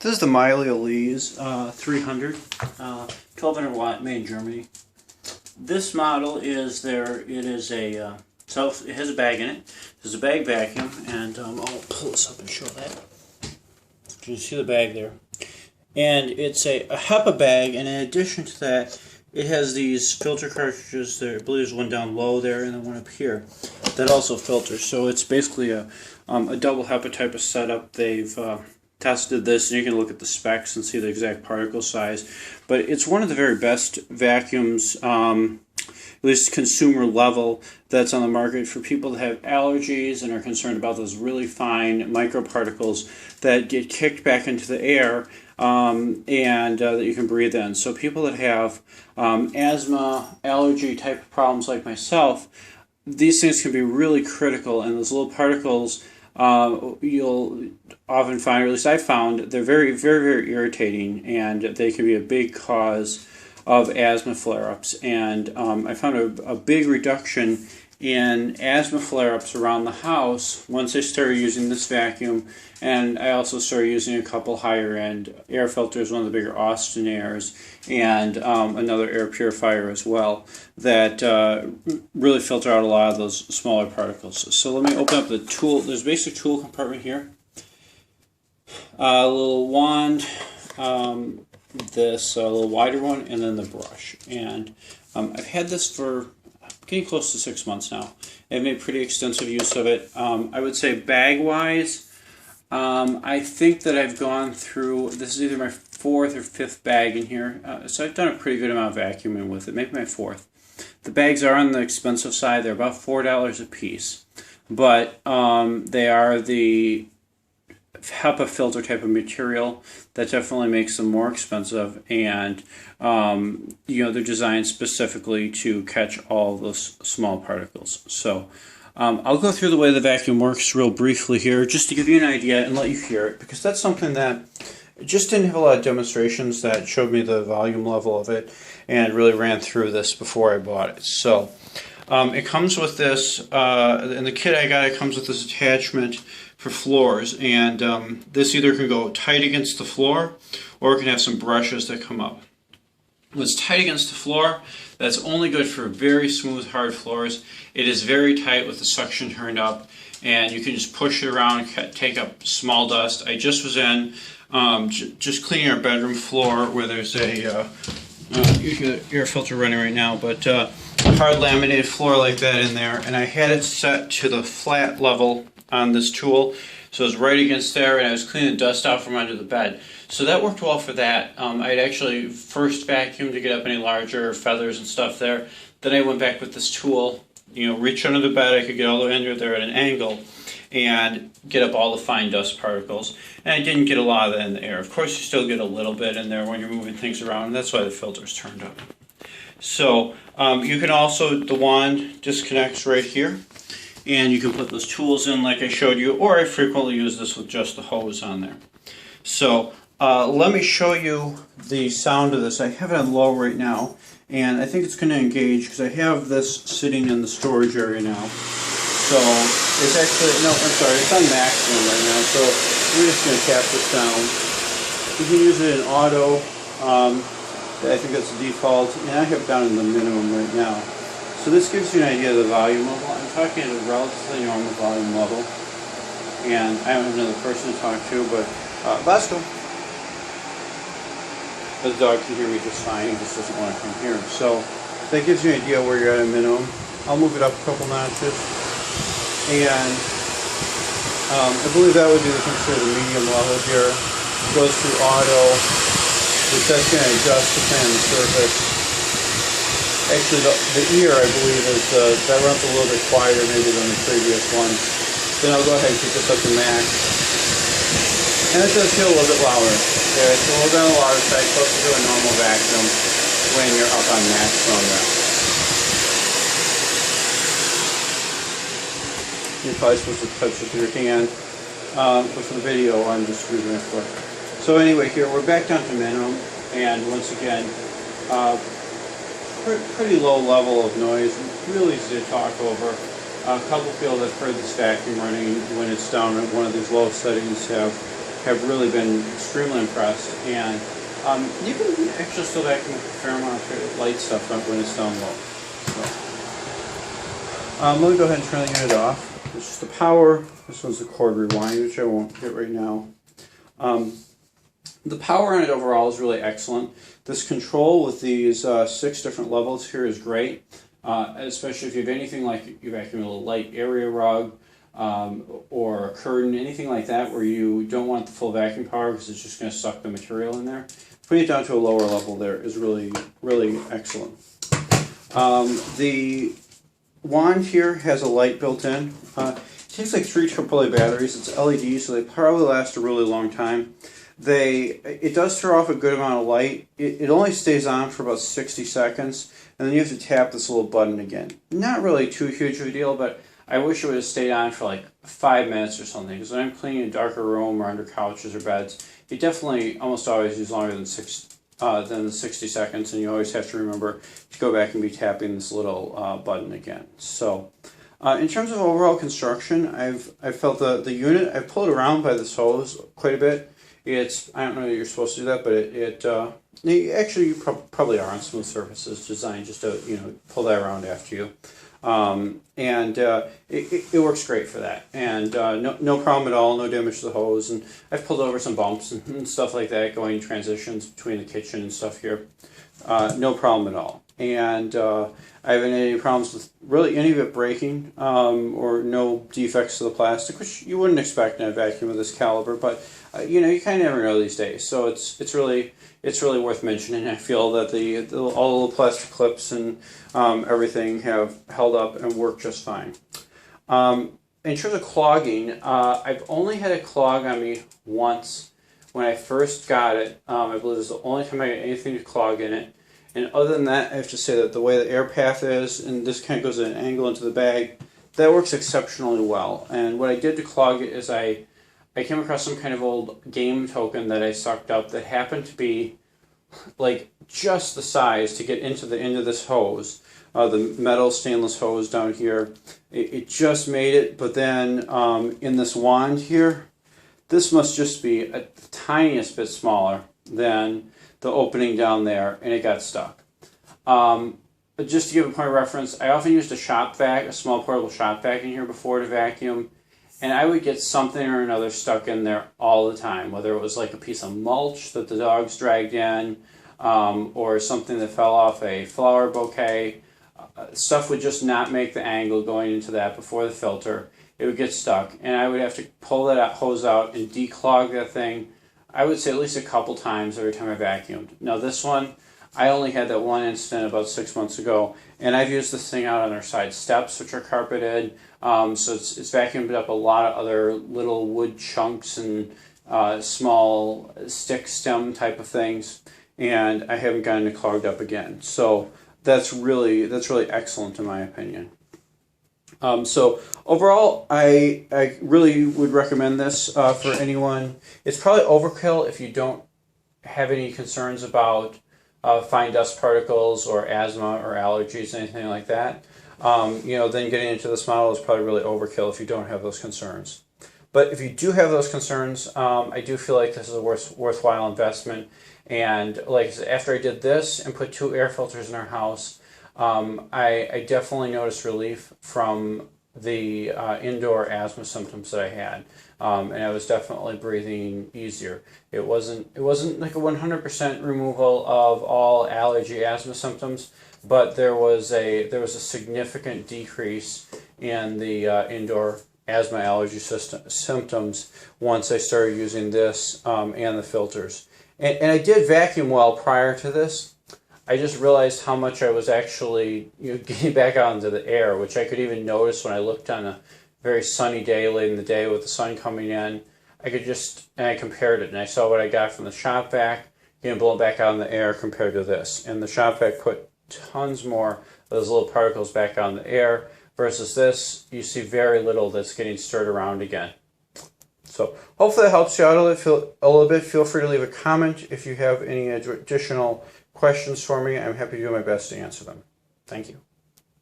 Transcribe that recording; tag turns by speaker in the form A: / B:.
A: This is the Miele Alize 300, 1200 watt, made in Germany. This model is there. It is a it has a bag in it. There's a bag vacuum, and I'll pull this up and show that. You can see the bag there, and it's a Hepa bag. And in addition to that, it has these filter cartridges. There, I believe there's one down low there, and then one up here that also filters. So it's basically a double Hepa type of setup. They've tested this, and you can look at the specs and see the exact particle size. But it's one of the very best vacuums, at least consumer level, that's on the market for people that have allergies and are concerned about those really fine microparticles that get kicked back into the air and that you can breathe in. So people that have asthma, allergy type of problems like myself, these things can be really critical, and those little particles you'll often find, or at least I found, they're very, very, very irritating, and they can be a big cause of asthma flare-ups. And I found a big reduction in asthma flare-ups around the house once I started using this vacuum, and I also started using a couple higher-end air filters, one of the bigger Austin Airs, and another air purifier as well, that really filter out a lot of those smaller particles. So let me open up the tool. There's a basic tool compartment here. A little wand, this little wider one, and then the brush. And I've had this for getting close to 6 months now. I've made pretty extensive use of it. I would say bag-wise, I think that I've gone through, this is either my 4th or 5th bag in here, so I've done a pretty good amount of vacuuming with it, maybe my 4th. The bags are on the expensive side. They're about $4 a piece, but they are the Hepa filter type of material that definitely makes them more expensive, and they're designed specifically to catch all those small particles. So I'll go through the way the vacuum works real briefly here, just to give you an idea and let you hear it, because that's something that just didn't have a lot of demonstrations that showed me the volume level of it, and really ran through this before I bought it. So it comes with this, in the kit I got, it comes with this attachment for floors, and this either can go tight against the floor, or it can have some brushes that come up. When it's tight against the floor, that's only good for very smooth, hard floors. It is very tight with the suction turned up, and you can just push it around and take up small dust. I just was in just cleaning our bedroom floor where there's a air filter running right now, but hard laminated floor like that in there, and I had it set to the flat level on this tool, so it was right against there, and I was cleaning the dust out from under the bed. So that worked well for that. I'd actually first vacuumed to get up any larger feathers and stuff there. Then I went back with this tool, reach under the bed. I could get all the way under there at an angle and get up all the fine dust particles. And I didn't get a lot of that in the air. Of course, you still get a little bit in there when you're moving things around, and that's why the filter's turned up. So you can also, the wand disconnects right here, and you can put those tools in like I showed you, or I frequently use this with just the hose on there. So let me show you the sound of this. I have it on low right now, and I think it's going to engage because I have this sitting in the storage area now. So it's actually, no, I'm sorry, it's on maximum right now, so we're just going to tap this down. You can use it in auto. I think that's the default, and I have it down in the minimum right now. So this gives you an idea of the volume level. I'm talking at a relatively normal volume level, and I don't have another person to talk to, but Vasco. The dog can hear me just fine, he just doesn't want to come here. So that gives you an idea where you're at a minimum. I'll move it up a couple notches, and I believe that would be considered the medium level here. It goes through auto, which that's going to adjust depending on the surface. Actually, the ear, I believe, is that runs a little bit quieter maybe than the previous one. Then I'll go ahead and keep this up to max. And it does feel a little bit louder. Yeah, it's a little bit on the louder side, closer to a normal vacuum when you're up on maximum there. You're probably supposed to touch it with your hand, but for the video, I'm just using it for. So anyway, here we're back down to minimum, and once again, pretty low level of noise, really easy to talk over. A couple people that have heard this vacuum running when it's down at one of these low settings have have really been extremely impressed. And you can actually still vacuum with a fair amount of light stuff when it's down low. So, let me go ahead and turn the unit off. This is the power. This one's the cord rewind, which I won't hit right now. The power on it overall is really excellent. This control with these 6 different levels here is great, especially if you have anything like you vacuum a little light area rug or a curtain, anything like that where you don't want the full vacuum power because it's just going to suck the material in there. Putting it down to a lower level there is really, really excellent. The wand here has a light built in. It takes like 3 AAA batteries. It's LED, so they probably last a really long time. It does throw off a good amount of light. It only stays on for about 60 seconds, and then you have to tap this little button again. Not really too huge of a deal, but I wish it would have stayed on for like 5 minutes or something, because when I'm cleaning a darker room or under couches or beds, it definitely almost always use longer than the 60 seconds, and you always have to remember to go back and be tapping this little button again. So, in terms of overall construction, I've felt the unit, I've pulled around by this hose quite a bit. I don't know that you're supposed to do that, but actually you probably are on smooth surfaces designed just to, pull that around after you. It works great for that, and no problem at all, no damage to the hose, and I've pulled over some bumps and stuff like that going transitions between the kitchen and stuff here. No problem at all, and I haven't had any problems with really any of it breaking or no defects to the plastic, which you wouldn't expect in a vacuum of this caliber, but you kind of never know these days, so it's really worth mentioning. I feel that all the plastic clips and everything have held up and worked just fine. In terms of clogging, I've only had a clog on me once when I first got it. I believe it was the only time I got anything to clog in it. And other than that, I have to say that the way the air path is, and this kind of goes at an angle into the bag, that works exceptionally well. And what I did to clog it is I came across some kind of old game token that I sucked up that happened to be like just the size to get into the end of this hose, the metal stainless hose down here. It just made it, but then in this wand here, this must just be a tiniest bit smaller than the opening down there, and it got stuck. Just to give a point of reference, I often used a shop vac, a small portable shop vac in here before to vacuum, and I would get something or another stuck in there all the time, whether it was like a piece of mulch that the dogs dragged in, or something that fell off a flower bouquet. Stuff would just not make the angle going into that before the filter. It would get stuck, and I would have to pull that hose out and declog that thing, I would say at least a couple times every time I vacuumed. Now this one, I only had that one incident about 6 months ago, and I've used this thing out on our side steps, which are carpeted, so it's vacuumed up a lot of other little wood chunks and small stick stem type of things, and I haven't gotten it clogged up again. So that's really excellent in my opinion. So overall, I really would recommend this for anyone. It's probably overkill if you don't have any concerns about fine dust particles or asthma or allergies, anything like that. Then getting into this model is probably really overkill if you don't have those concerns. But if you do have those concerns, I do feel like this is a worthwhile investment. And like I said, after I did this and put 2 air filters in our house, I definitely noticed relief from the indoor asthma symptoms that I had, and I was definitely breathing easier. It wasn't like a 100% removal of all allergy asthma symptoms, but there was a significant decrease in the indoor asthma allergy symptoms once I started using this and the filters. And I did vacuum well prior to this. I just realized how much I was actually getting back out into the air, which I could even notice when I looked on a very sunny day late in the day with the sun coming in. And I compared it, and I saw what I got from the shop vac getting blown back out in the air compared to this. And the shop vac put tons more of those little particles back out in the air, versus this, you see very little that's getting stirred around again. So hopefully that helps you out a little bit. Feel free to leave a comment if you have any additional questions for me. I'm happy to do my best to answer them. Thank you.